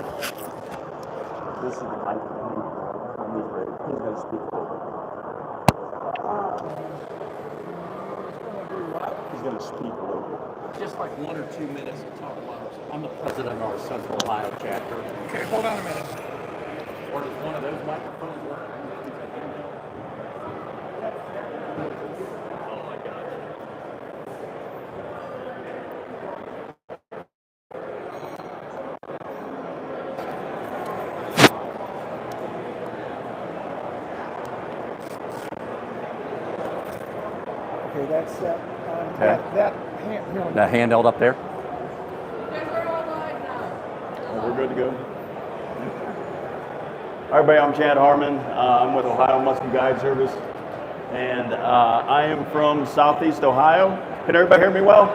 mic? This is the mic. He's going to speak a little bit. He's going to speak a little bit. Just like 1 or 2 minutes to talk about. I'm the president of our Central Ohio chapter. Okay, hold on a minute. Or does one of those microphones work? Oh my gosh. Okay, that's Okay. that hand, you know, That handheld up there? We're good to go. Hi, everybody, I'm Chad Harmon. I'm with Ohio Muskie Guide Service, and I am from Southeast Ohio. Can everybody hear me well?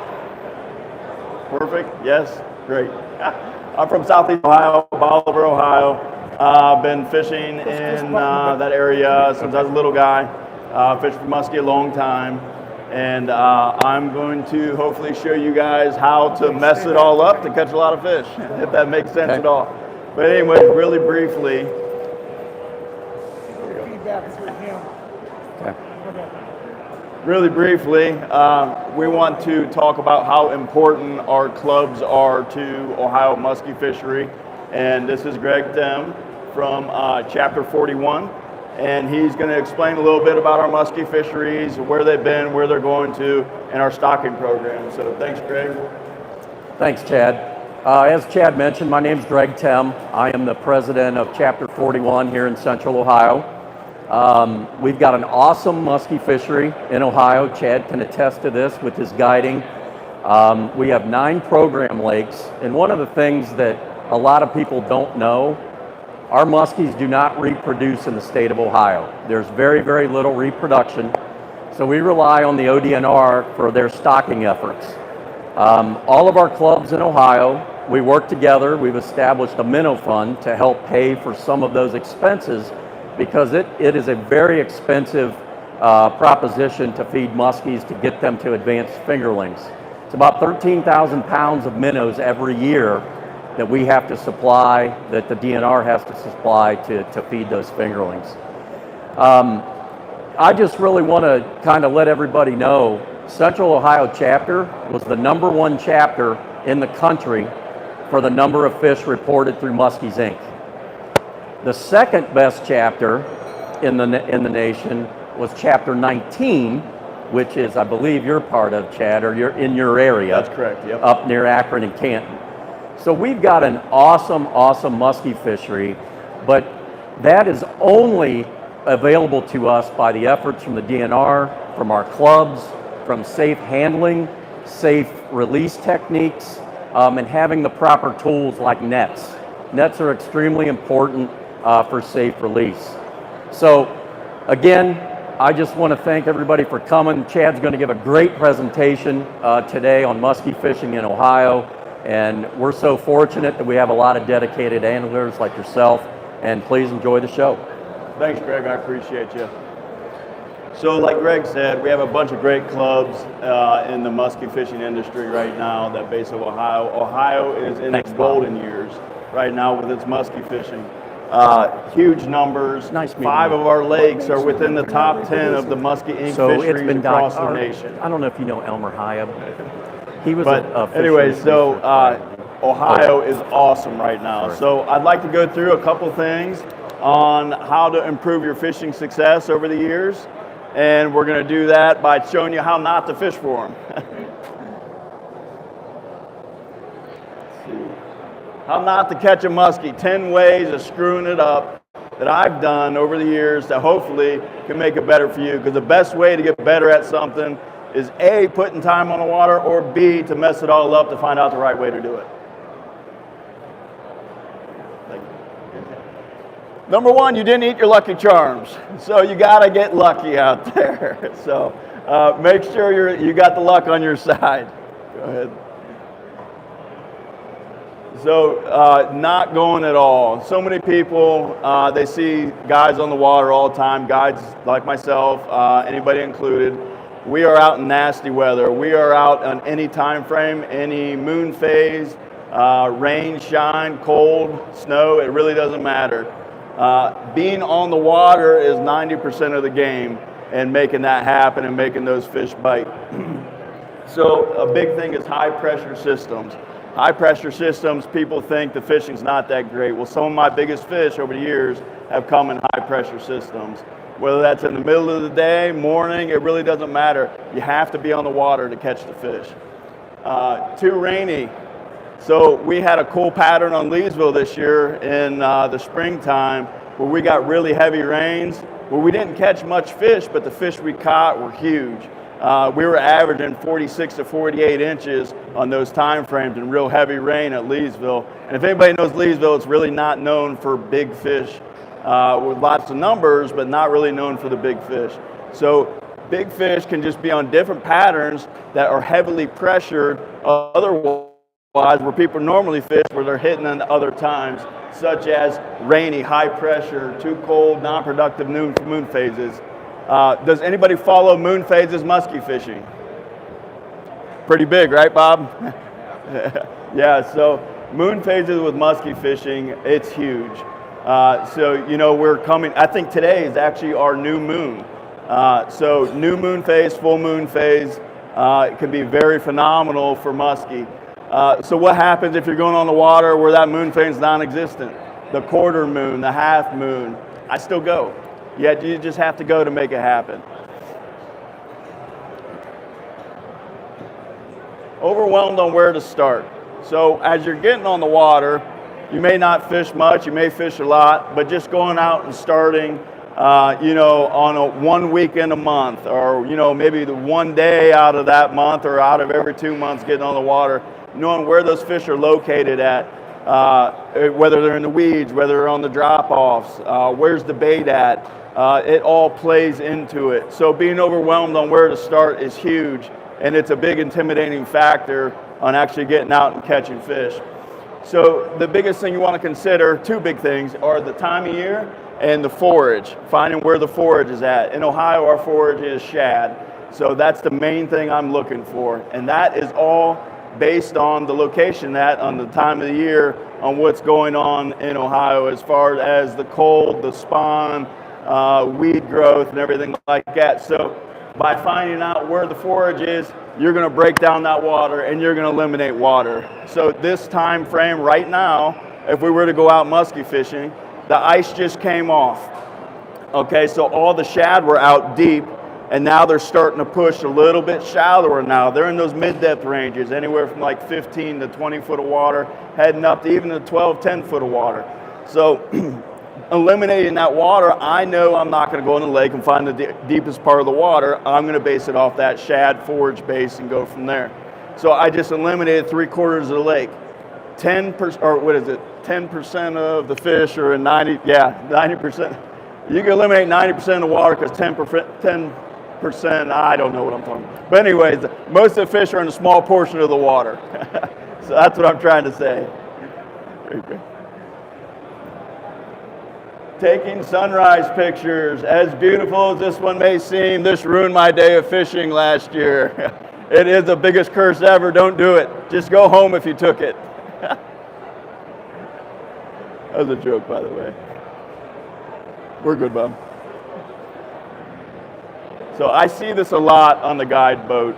Perfect. Yes. Great. I'm from Southeast Ohio, Bolivar, Ohio. I've been fishing in that area since I was a little guy. Fished for muskie a long time. And I'm going to hopefully show you guys how to mess it all up to catch a lot of fish, if that makes sense at all. But anyway, really briefly. feedback through him. Okay. Really briefly, we want to talk about how important our clubs are to Ohio muskie fishery. And this is Greg Dem from Chapter 41. And he's going to explain a little bit about our muskie fisheries, where they've been, where they're going to, and our stocking program. So thanks, Greg. Thanks, Chad. As Chad mentioned, my name is Greg Tem. I am the president of Chapter 41 here in Central Ohio. We've got an awesome muskie fishery in Ohio. Chad can attest to this with his guiding. We have 9 program lakes, and one of the things that a lot of people don't know, our muskies do not reproduce in the state of Ohio. There's very, very little reproduction, so we rely on the ODNR for their stocking efforts. All of our clubs in Ohio, we work together. We've established a minnow fund to help pay for some of those expenses because it is a very expensive proposition to feed muskies to get them to advanced fingerlings. It's about 13,000 pounds of minnows every year that we have to supply, that the DNR has to supply to feed those fingerlings. I just really want to kind of let everybody know Central Ohio chapter was the #1 chapter in the country for the number of fish reported through Muskies Inc. The second best chapter in the nation was Chapter 19, which is, I believe, you're part of, Chad, or you're in your area. That's correct, yep. Up near Akron and Canton. So we've got an awesome, awesome muskie fishery, but that is only available to us by the efforts from the DNR, from our clubs, from safe handling, safe release techniques, and having the proper tools like nets. Nets are extremely important for safe release. So again, I just want to thank everybody for coming. Chad's going to give a great presentation today on muskie fishing in Ohio. And we're so fortunate that we have a lot of dedicated anglers like yourself, and please enjoy the show. Thanks, Greg, I appreciate you. So like Greg said, we have a bunch of great clubs in the muskie fishing industry right now that base of Ohio. Ohio is in its golden years right now with its muskie fishing. Huge numbers. Nice meeting 5 you. of our lakes are within the top 10 of the Muskie Inc. So fisheries it's been across the nation. I don't know if you know Elmer Hyab. He was But anyway, so Ohio is awesome right now. So I'd like to go through a couple things on how to improve your fishing success over the years. And we're going to do that by showing you how not to fish for them. How not to catch a muskie. 10 ways of screwing it up that I've done over the years that hopefully can make it better for you. Because the best way to get better at something is A, putting time on the water, or B, to mess it all up to find out the right way to do it. Number 1, you didn't eat your Lucky Charms. So you gotta get lucky out there. So make sure you got the luck on your side. Go ahead. So not going at all. So many people, they see guys on the water all the time, guides like myself, anybody included. We are out in nasty weather. We are out on any time frame, any moon phase, Rain, shine, cold, snow, it really doesn't matter. Being on the water is 90% of the game, and making that happen and making those fish bite. So a big thing is high pressure systems. High pressure systems, people think the fishing's not that great. Well, some of my biggest fish over the years have come in high pressure systems. Whether that's in the middle of the day, morning, it really doesn't matter. You have to be on the water to catch the fish. Too rainy. So we had a cool pattern on Leesville this year in the springtime where we got really heavy rains. Well, we didn't catch much fish, but the fish we caught were huge. We were averaging 46 to 48 inches on those time frames in real heavy rain at Leesville. And if anybody knows Leesville, it's really not known for big fish with lots of numbers, but not really known for the big fish. So big fish can just be on different patterns that are heavily pressured otherwise where people normally fish where they're hitting them other times, such as rainy, high pressure, too cold, non-productive moon phases. Does anybody follow moon phases muskie fishing? Pretty big, right, Bob? Yeah, so moon phases with muskie fishing, it's huge. So, you know, we're coming, I think today is actually our new moon. So new moon phase, full moon phase, it can be very phenomenal for muskie. So what happens if you're going on the water where that moon phase is non-existent? The quarter moon, the half moon, I still go. Yet you just have to go to make it happen. Overwhelmed on where to start. So as you're getting on the water, you may not fish much, you may fish a lot, but just going out and starting, you know, on a 1 weekend a month, or, you know, maybe the one day out of that month or out of every 2 months getting on the water, knowing where those fish are located at, whether they're in the weeds, whether they're on the drop-offs, where's the bait at, it all plays into it. So being overwhelmed on where to start is huge, and it's a big intimidating factor on actually getting out and catching fish. So the biggest thing you want to consider, two big things, are the time of year and the forage, finding where the forage is at. In Ohio, our forage is shad, so that's the main thing I'm looking for, and that is all based on the location on the time of the year, on what's going on in Ohio as far as the cold, the spawn, weed growth, and everything like that. So by finding out where the forage is, you're going to break down that water and you're going to eliminate water. So this time frame right now, if we were to go out muskie fishing, the ice just came off. Okay, so all the shad were out deep, and now they're starting to push a little bit shallower now. They're in those mid-depth ranges, anywhere from like 15 to 20 foot of water, heading up to even to 12, 10 foot of water. So eliminating that water, I know I'm not going to go in the lake and find the deepest part of the water. I'm going to base it off that shad forage base and go from there. So I just eliminated 3/4 of the lake. 10%, or what is it? 10% of the fish are in 90%. You can eliminate 90% of the water because 10%, I don't know what I'm talking about. But anyways, most of the fish are in a small portion of the water. So that's what I'm trying to say. Taking sunrise pictures. As beautiful as this one may seem, this ruined my day of fishing last year. It is the biggest curse ever. Don't do it. Just go home if you took it. That was a joke, by the way. We're good, Bob. So I see this a lot on the guide boat,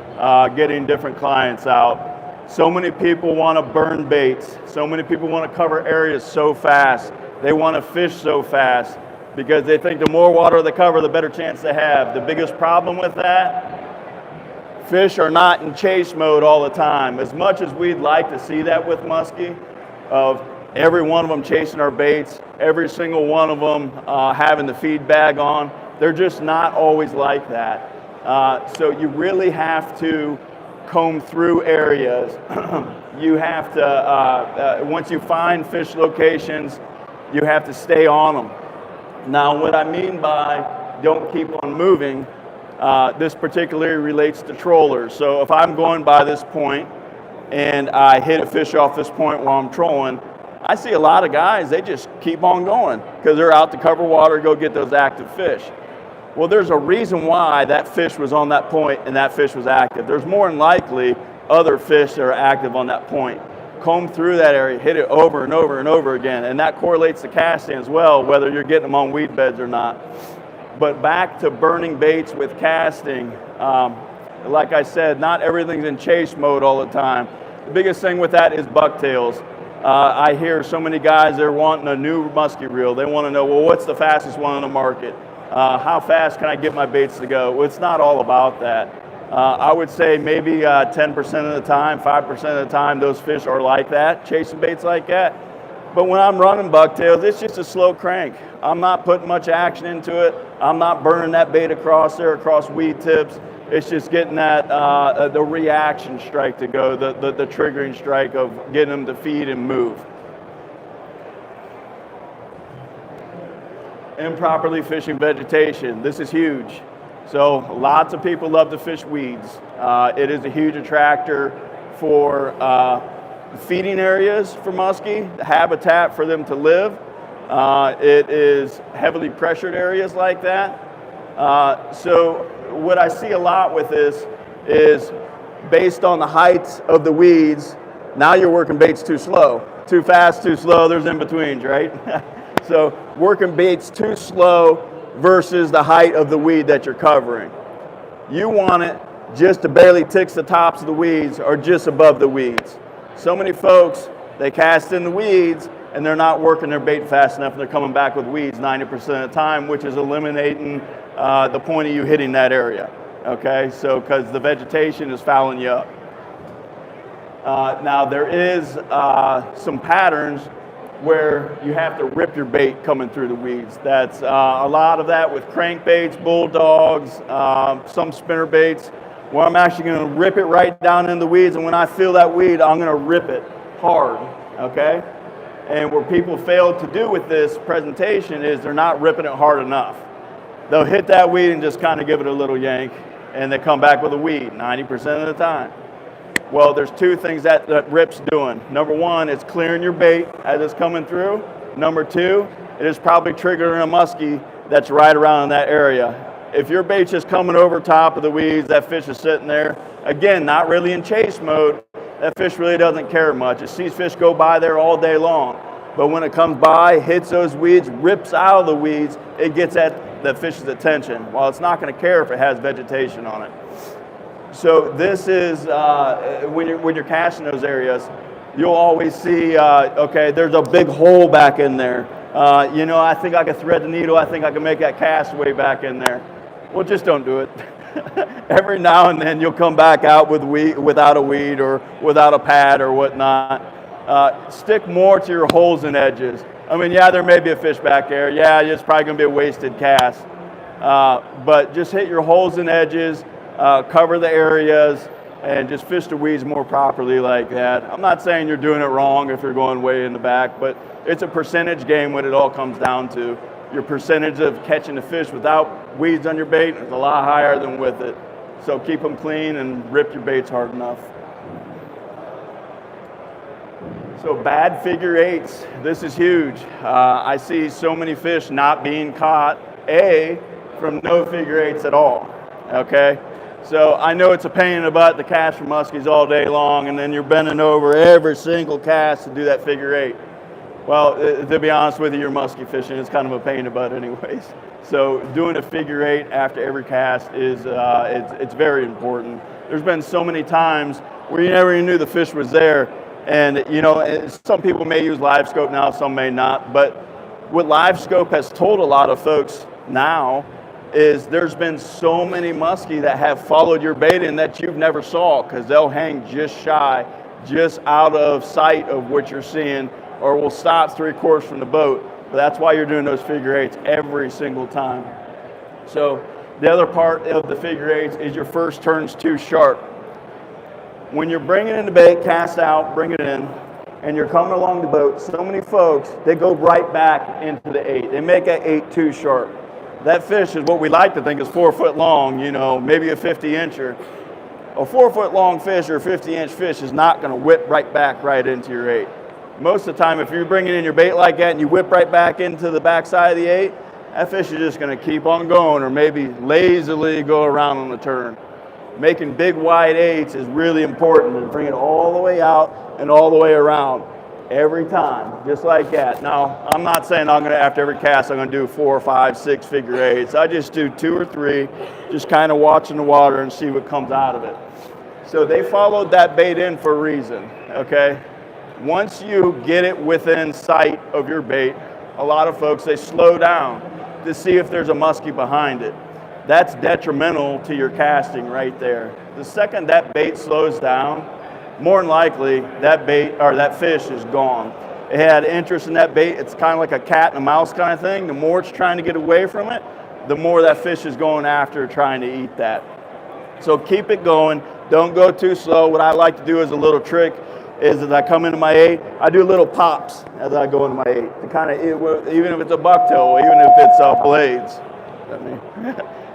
getting different clients out. So many people want to burn baits. So many people want to cover areas so fast. They want to fish so fast because they think the more water they cover, the better chance they have. The biggest problem with that, fish are not in chase mode all the time. As much as we'd like to see that with muskie, of every one of them chasing our baits, every single one of them having the feed bag on, they're just not always like that. So you really have to comb through areas. You have to, once you find fish locations, you have to stay on them. Now, what I mean by don't keep on moving, this particularly relates to trollers. So if I'm going by this point and I hit a fish off this point while I'm trolling, I see a lot of guys, they just keep on going because they're out to cover water, go get those active fish. Well, there's a reason why that fish was on that point and that fish was active. There's more than likely other fish that are active on that point. comb through that area, hit it over and over and over again, and that correlates to casting as well, whether you're getting them on weed beds or not. But back to burning baits with casting, like I said, not everything's in chase mode all the time. The biggest thing with that is bucktails. I hear so many guys, they're wanting a new muskie reel. They want to know, well, what's the fastest one on the market? How fast can I get my baits to go? Well, it's not all about that. I would say maybe 10% of the time, 5% of the time, those fish are like that, chasing baits like that. But when I'm running bucktails, it's just a slow crank. I'm not putting much action into it. I'm not burning that bait across there, across weed tips. It's just getting that, the reaction strike to go, the triggering strike of getting them to feed and move. Improperly fishing vegetation. This is huge. So lots of people love to fish weeds. It is a huge attractor for feeding areas for muskie, habitat for them to live. It is heavily pressured areas like that. So what I see a lot with this is based on the height of the weeds, now you're working baits too slow. Too fast, too slow, there's in-betweens, right? So working baits too slow versus the height of the weed that you're covering. You want it just to barely tick the tops of the weeds or just above the weeds. So many folks, they cast in the weeds and they're not working their bait fast enough and they're coming back with weeds 90% of the time, which is eliminating the point of you hitting that area, okay? So, because the vegetation is fouling you up. Now, there is some patterns where you have to rip your bait coming through the weeds. That's a lot of that with crankbaits, bulldogs, some spinner baits, where I'm actually going to rip it right down in the weeds, and when I feel that weed, I'm going to rip it hard, okay? And where people fail to do with this presentation is they're not ripping it hard enough. They'll hit that weed and just kind of give it a little yank, and they come back with a weed 90% of the time. Well, there's two things that rip's doing. Number one, it's clearing your bait as it's coming through. Number two, it is probably triggering a muskie that's right around in that area. If your bait's just coming over top of the weeds, that fish is sitting there, again, not really in chase mode, that fish really doesn't care much. It sees fish go by there all day long. But when it comes by, hits those weeds, rips out of the weeds, it gets at the fish's attention. Well, it's not going to care if it has vegetation on it. So this is, when you're casting those areas, you'll always see, okay, there's a big hole back in there. You know, I think I can thread the needle. I think I can make that cast way back in there. Well, just don't do it. Every now and then you'll come back out with without a weed or without a pad or whatnot. Stick more to your holes and edges. I mean, yeah, there may be a fish back there. Yeah, it's probably going to be a wasted cast. But just hit your holes and edges, cover the areas, and just fish the weeds more properly like that. I'm not saying you're doing it wrong if you're going way in the back, but it's a percentage game when it all comes down to. Your percentage of catching the fish without weeds on your bait is a lot higher than with it. So keep them clean and rip your baits hard enough. So bad figure eights, this is huge. I see so many fish not being caught, from no figure eights at all, okay? So I know it's a pain in the butt to cast for muskies all day long, and then you're bending over every single cast to do that figure eight. Well, to be honest with you, you're muskie fishing. It's kind of a pain in the butt anyways. So doing a figure eight after every cast is, it's very important. There's been so many times where you never even knew the fish was there. And you know, some people may use live scope now, some may not. But what live scope has told a lot of folks now is there's been so many muskie that have followed your bait in that you've never saw, because they'll hang just shy, just out of sight of what you're seeing, or will stop 3/4 from the boat. But that's why you're doing those figure eights every single time. So the other part of the figure eights is your first turn's too sharp. When you're bringing in the bait, cast out, bring it in, and you're coming along the boat, so many folks, they go right back into the eight. They make that eight too sharp. That fish is what we like to think is 4 foot long, you know, maybe a 50-incher. A 4 foot long fish or a 50-inch fish is not going to whip right back right into your eight. Most of the time, if you're bringing in your bait like that and you whip right back into the backside of the eight, that fish is just going to keep on going or maybe lazily go around on the turn. Making big wide 8s is really important, and bring it all the way out and all the way around every time, just like that. Now, I'm not saying I'm gonna, after every cast, I'm gonna do 4, 5, 6 figure 8s. I just do 2 or 3, just kind of watching the water and see what comes out of it. So they followed that bait in for a reason, okay? Once you get it within sight of your bait, a lot of folks, they slow down to see if there's a muskie behind it. That's detrimental to your casting right there. The second that bait slows down, more than likely that bait or that fish is gone. It had interest in that bait. It's kind of like a cat and a mouse kind of thing. The more it's trying to get away from it, the more that fish is going after trying to eat that. So keep it going. Don't go too slow. What I like to do as a little trick is as I come into my 8, I do little pops as I go into my 8 to kind of, even if it's a bucktail, even if it's blades.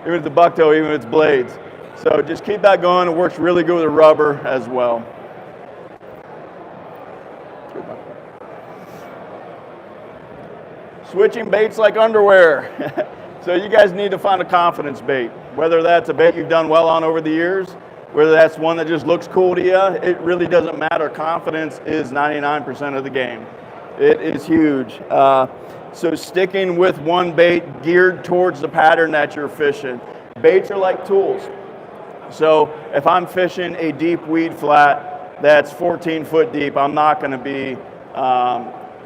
Even if it's a bucktail, even if it's blades. So just keep that going. It works really good with a rubber as well. Switching baits like underwear. So you guys need to find a confidence bait, whether that's a bait you've done well on over the years, whether that's one that just looks cool to you. It really doesn't matter. Confidence is 99% of the game. It is huge. So sticking with one bait geared towards the pattern that you're fishing. Baits are like tools. So if I'm fishing a deep weed flat that's 14 foot deep, I'm not going to be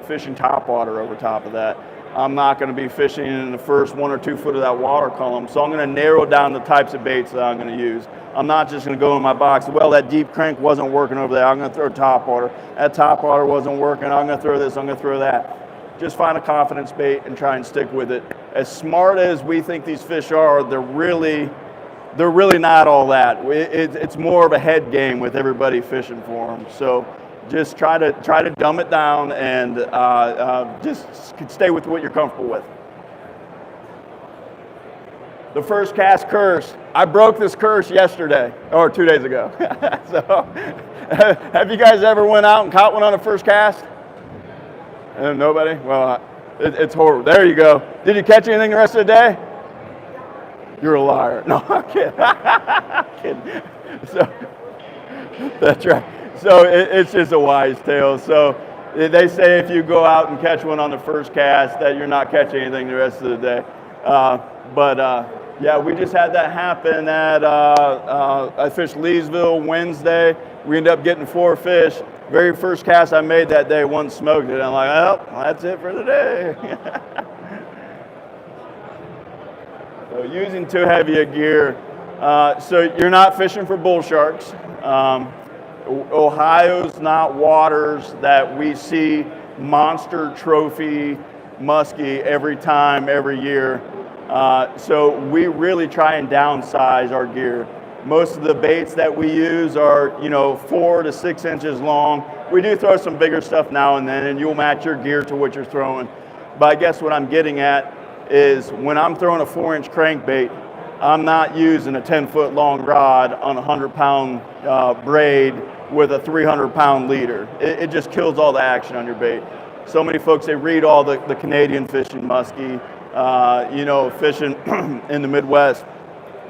fishing topwater over top of that. I'm not going to be fishing in the first 1 or 2 foot of that water column. So I'm going to narrow down the types of baits that I'm going to use. I'm not just going to go in my box, well, that deep crank wasn't working over there, I'm going to throw topwater. That topwater wasn't working, I'm going to throw this, I'm going to throw that. Just find a confidence bait and try and stick with it. As smart as we think these fish are, they're really not all that. It's more of a head game with everybody fishing for them. So just try to dumb it down and just stay with what you're comfortable with. The first cast curse. I broke this curse yesterday, or 2 days ago. So, have you guys ever went out and caught one on the first cast? Nobody? Well, it's horrible. There you go. Did you catch anything the rest of the day? You're a liar. No, I'm kidding. I'm kidding. So, that's right. So it's just a wise tale. So they say if you go out and catch one on the first cast that you're not catching anything the rest of the day. Yeah, we just had that happen at, I fished Leesville Wednesday. We ended up getting 4 fish. Very first cast I made that day, one smoked it. I'm like, well, that's it for the day. So using too heavy a gear. So you're not fishing for bull sharks. Ohio's not waters that we see monster trophy muskie every time, every year. So we really try and downsize our gear. Most of the baits that we use are, 4 to 6 inches long. We do throw some bigger stuff now and then, and you'll match your gear to what you're throwing. But I guess what I'm getting at is when I'm throwing a 4-inch crankbait, I'm not using a 10-foot long rod on a 100-pound braid with a 300-pound leader. It just kills all the action on your bait. So many folks, they read all the Canadian fishing muskie, fishing in the Midwest,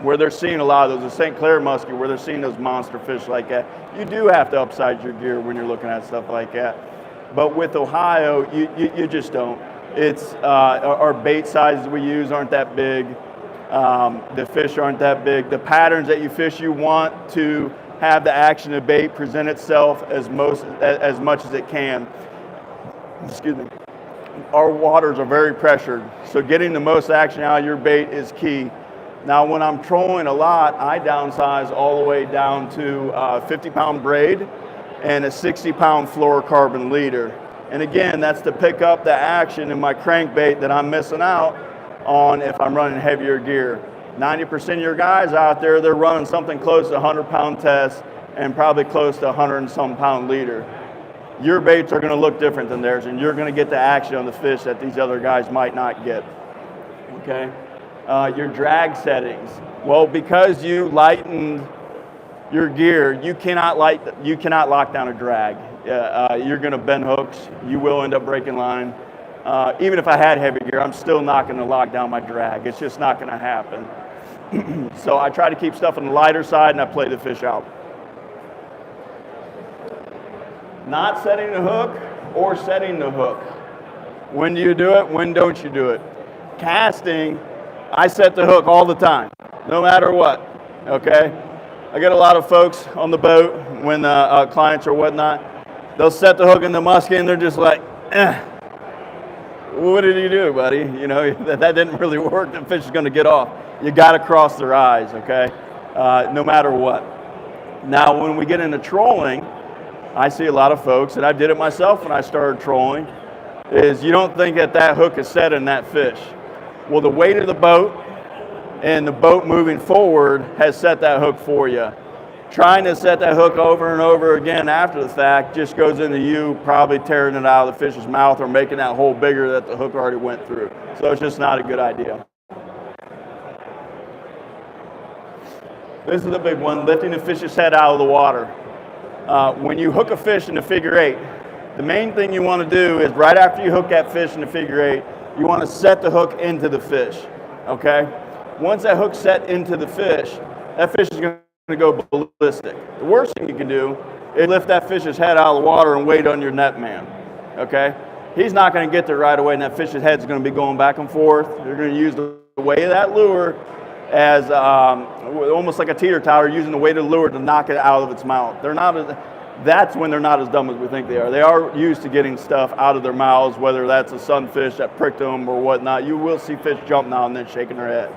where they're seeing a lot of those, the St. Clair muskie, where they're seeing those monster fish like that. You do have to upsize your gear when you're looking at stuff like that. But with Ohio, you just don't. It's our bait sizes we use aren't that big. The fish aren't that big. The patterns that you fish, you want to have the action of bait present itself as much as it can. Excuse me. Our waters are very pressured, so getting the most action out of your bait is key. Now, when I'm trolling a lot, I downsize all the way down to a 50-pound braid and a 60-pound fluorocarbon leader. And again, that's to pick up the action in my crankbait that I'm missing out on if I'm running heavier gear. 90% of your guys out there, they're running something close to 100-pound test and probably close to 100 and some pound leader. Your baits are going to look different than theirs, and you're going to get the action on the fish that these other guys might not get. Okay? Your drag settings. Well, because you lightened your gear, you cannot lock down a drag. You're going to bend hooks. You will end up breaking line. Even if I had heavy gear, I'm still not going to lock down my drag. It's just not going to happen. So I try to keep stuff on the lighter side and I play the fish out. Not setting the hook or setting the hook. When do you do it? When don't you do it? Casting, I set the hook all the time, no matter what, okay? I get a lot of folks on the boat when clients or whatnot, they'll set the hook in the muskie and they're just like, what did you do, buddy? You know, that didn't really work. The fish is going to get off. You got to cross their eyes, okay? No matter what. Now, when we get into trolling, I see a lot of folks, and I did it myself when I started trolling, is you don't think that hook is set in that fish. Well, the weight of the boat and the boat moving forward has set that hook for you. Trying to set that hook over and over again after the fact just goes into you probably tearing it out of the fish's mouth or making that hole bigger that the hook already went through. So it's just not a good idea. This is the big one, lifting the fish's head out of the water. When you hook a fish in the figure eight, the main thing you want to do is right after you hook that fish in the figure eight, you want to set the hook into the fish, okay? Once that hook's set into the fish, that fish is going to go ballistic. The worst thing you can do is lift that fish's head out of the water and wait on your net man, okay? He's not going to get there right away, and that fish's head's going to be going back and forth. You're going to use the weight of that lure as almost like a teeter-totter, using the weight of the lure to knock it out of its mouth. That's when they're not as dumb as we think they are. They are used to getting stuff out of their mouths, whether that's a sunfish that pricked them or whatnot. You will see fish jump now and then shaking their head.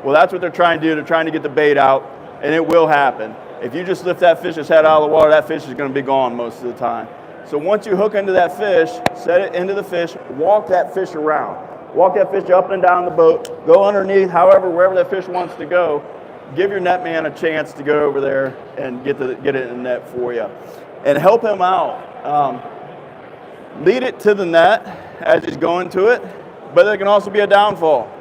Well, that's what they're trying to do. They're trying to get the bait out, and it will happen. If you just lift that fish's head out of the water, that fish is going to be gone most of the time. So once you hook into that fish, set it into the fish, walk that fish around. Walk that fish up and down the boat, go underneath, wherever that fish wants to go. Give your net man a chance to go over there and get it in the net for you. And help him out. Lead it to the net as he's going to it, but there can also be a downfall.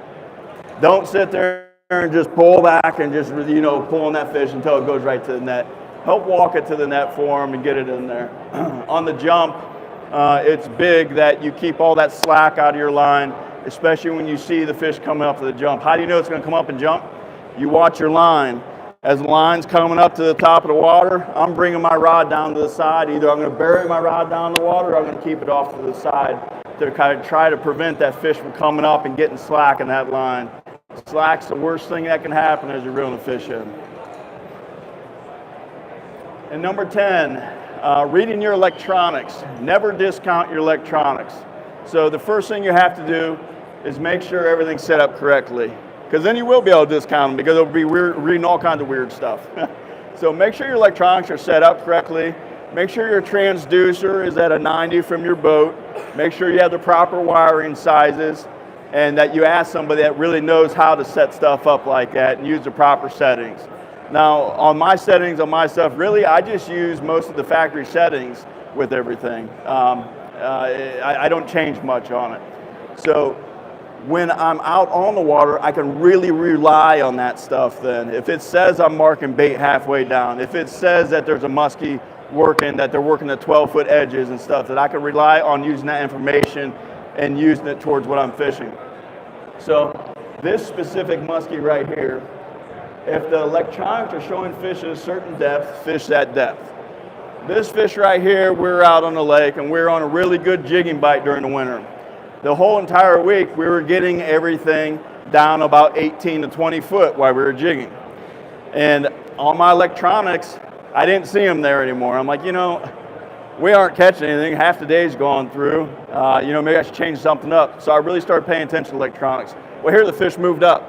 Don't sit there and just pull back and just, pulling that fish until it goes right to the net. Help walk it to the net for him and get it in there. On the jump, it's big that you keep all that slack out of your line, especially when you see the fish coming up to the jump. How do you know it's going to come up and jump? You watch your line. As the line's coming up to the top of the water, I'm bringing my rod down to the side. Either I'm going to bury my rod down the water or I'm going to keep it off to the side to kind of try to prevent that fish from coming up and getting slack in that line. Slack's the worst thing that can happen as you're reeling the fish in. And number 10, reading your electronics. Never discount your electronics. So the first thing you have to do is make sure everything's set up correctly. Because then you will be able to discount them because they'll be reading all kinds of weird stuff. So make sure your electronics are set up correctly. Make sure your transducer is at a 90 from your boat. Make sure you have the proper wiring sizes and that you ask somebody that really knows how to set stuff up like that and use the proper settings. Now, on my settings, on my stuff, really, I just use most of the factory settings with everything. I don't change much on it. So when I'm out on the water, I can really rely on that stuff then. If it says I'm marking bait halfway down, if it says that there's a muskie working, that they're working the 12-foot edges and stuff, that I can rely on using that information and using it towards what I'm fishing. So this specific muskie right here, if the electronics are showing fish at a certain depth, fish that depth. This fish right here, we're out on the lake and we're on a really good jigging bite during the winter. The whole entire week, we were getting everything down about 18 to 20 foot while we were jigging. And on my electronics, I didn't see them there anymore. I'm like, we aren't catching anything. Half the day's gone through. Maybe I should change something up. So I really started paying attention to electronics. Well, here the fish moved up.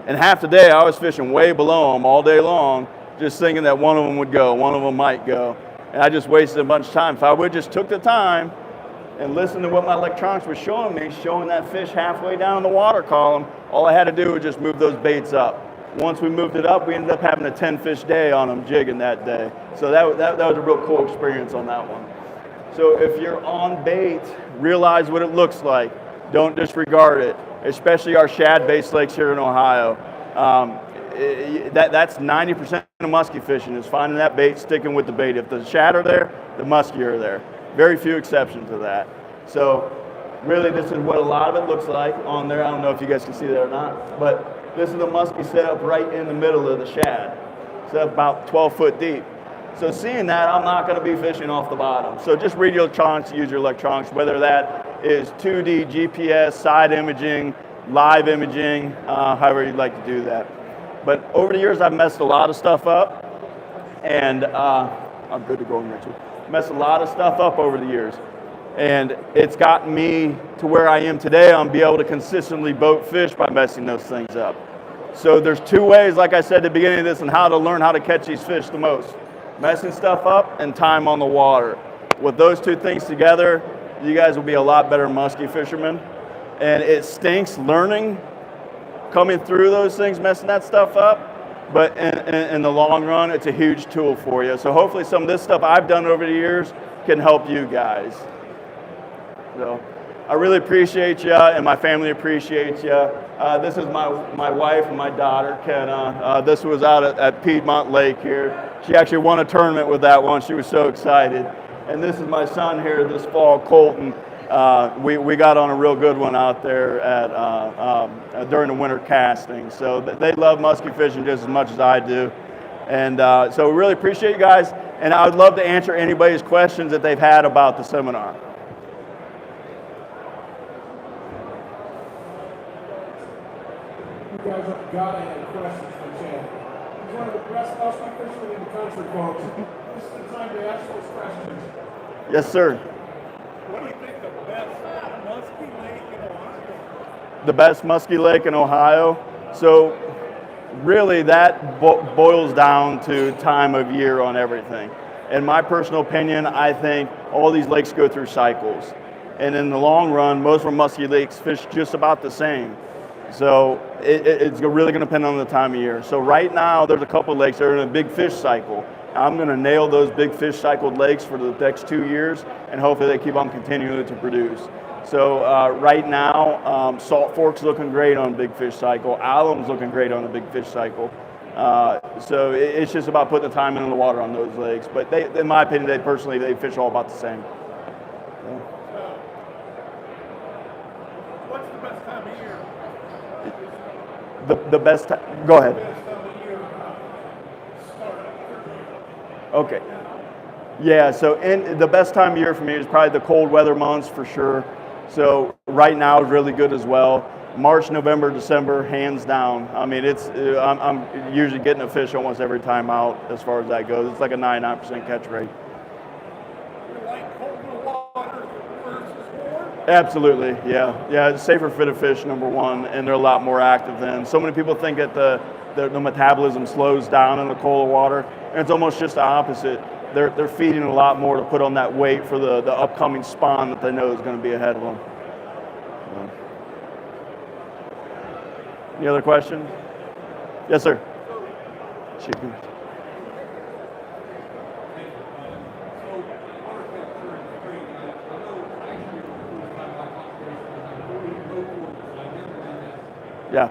And half the day, I was fishing way below them all day long, just thinking that one of them would go, one of them might go. And I just wasted a bunch of time. If I would just took the time and listened to what my electronics were showing me, showing that fish halfway down the water column, all I had to do was just move those baits up. Once we moved it up, we ended up having a 10-fish day on them jigging that day. So that was a real cool experience on that one. So if you're on bait, realize what it looks like. Don't disregard it, especially our shad-based lakes here in Ohio. That's 90% of muskie fishing is finding that bait, sticking with the bait. If the shad are there, the muskie are there. Very few exceptions to that. So really, this is what a lot of it looks like on there. I don't know if you guys can see that or not, but This is the muskie set up right in the middle of the shad. Set up about 12 foot deep. So seeing that, I'm not going to be fishing off the bottom. So just read your electronics, use your electronics, whether that is 2D, GPS, side imaging, live imaging, however you'd like to do that. But over the years, I've messed a lot of stuff up, and I'm good to go, Richard. Messed a lot of stuff up over the years, and it's gotten me to where I am today. I'm be able to consistently boat fish by messing those things up. So there's two ways, like I said at the beginning of this, on how to learn how to catch these fish the most. Messing stuff up and time on the water. With those two things together, you guys will be a lot better muskie fishermen. And it stinks learning, coming through those things, messing that stuff up, but in the long run, it's a huge tool for you. So hopefully some of this stuff I've done over the years can help you guys. So I really appreciate you, and my family appreciates you. This is my wife and my daughter, Kenna. This was out at Piedmont Lake here. She actually won a tournament with that one. She was so excited. And this is my son here this fall, Colton. We got on a real good one out there during the winter casting. So they love muskie fishing just as much as I do. And so we really appreciate you guys. And I would love to answer anybody's questions that they've had about the seminar. You guys have got any questions for Chad? He's one of the best muskie fishermen in the country, folks. This is the time to ask those questions. Yes, sir. What do you think the best muskie lake in Ohio? The best muskie lake in Ohio. So really that boils down to time of year on everything. In my personal opinion, I think all these lakes go through cycles. And in the long run, most of our muskie lakes fish just about the same. So it's really going to depend on the time of year. So right now, there's a couple of lakes that are in a big fish cycle. I'm going to nail those big fish cycled lakes for the next 2 years, and hopefully they keep on continuing to produce. So right now, Salt Fork's looking great on big fish cycle. Alum's looking great on the big fish cycle. So it's just about putting the time in the water on those lakes. But they, in my opinion, they fish all about the same. What's the best time of year? The best time, go ahead. Okay. Yeah, so the best time of year for me is probably the cold weather months for sure. So right now is really good as well. March, November, December, hands down. I mean, I'm usually getting a fish almost every time out as far as that goes. It's like a 99% catch rate. You like colder water versus warm? Absolutely, yeah. Yeah, it's safer fit of fish, number one, and they're a lot more active then. So many people think that the metabolism slows down in the colder water, and it's almost just the opposite. They're feeding a lot more to put on that weight for the upcoming spawn that they know is going to be ahead of them. Any other questions? Yes, sir. Yeah.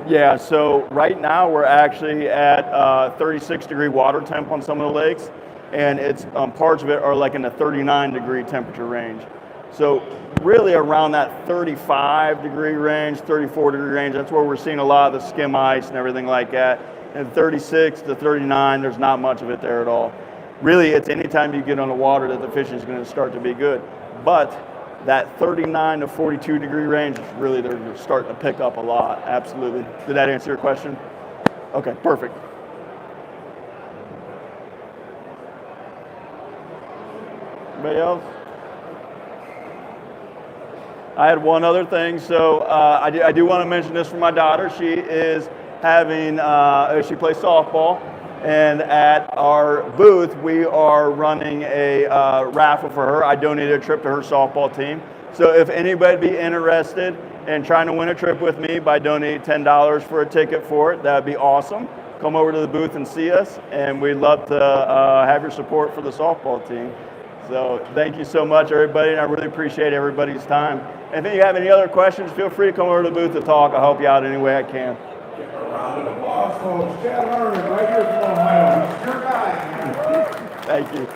Yeah, so right now we're actually at 36-degree water temp on some of the lakes, and it's parts of it are like in the 39-degree temperature range. So really around that 35-degree range, 34-degree range, that's where we're seeing a lot of the skim ice and everything like that. And 36 to 39, there's not much of it there at all. Really, it's anytime you get on the water that the fishing is going to start to be good. But that 39 to 42-degree range, really they're starting to pick up a lot, absolutely. Did that answer your question? Okay, perfect. Anybody else? I had one other thing, so I do want to mention this for my daughter. She is having, she plays softball, and at our booth, we are running a raffle for her. I donated a trip to her softball team. So if anybody be interested in trying to win a trip with me by donating $10 for a ticket for it, that'd be awesome. Come over to the booth and see us, and we'd love to have your support for the softball team. So thank you so much, everybody, and I really appreciate everybody's time. And if you have any other questions, feel free to come over to the booth to talk. I'll help you out any way I can. A round of applause, folks. Chad Harmon, right here from Ohio. He's your guy. Thank you.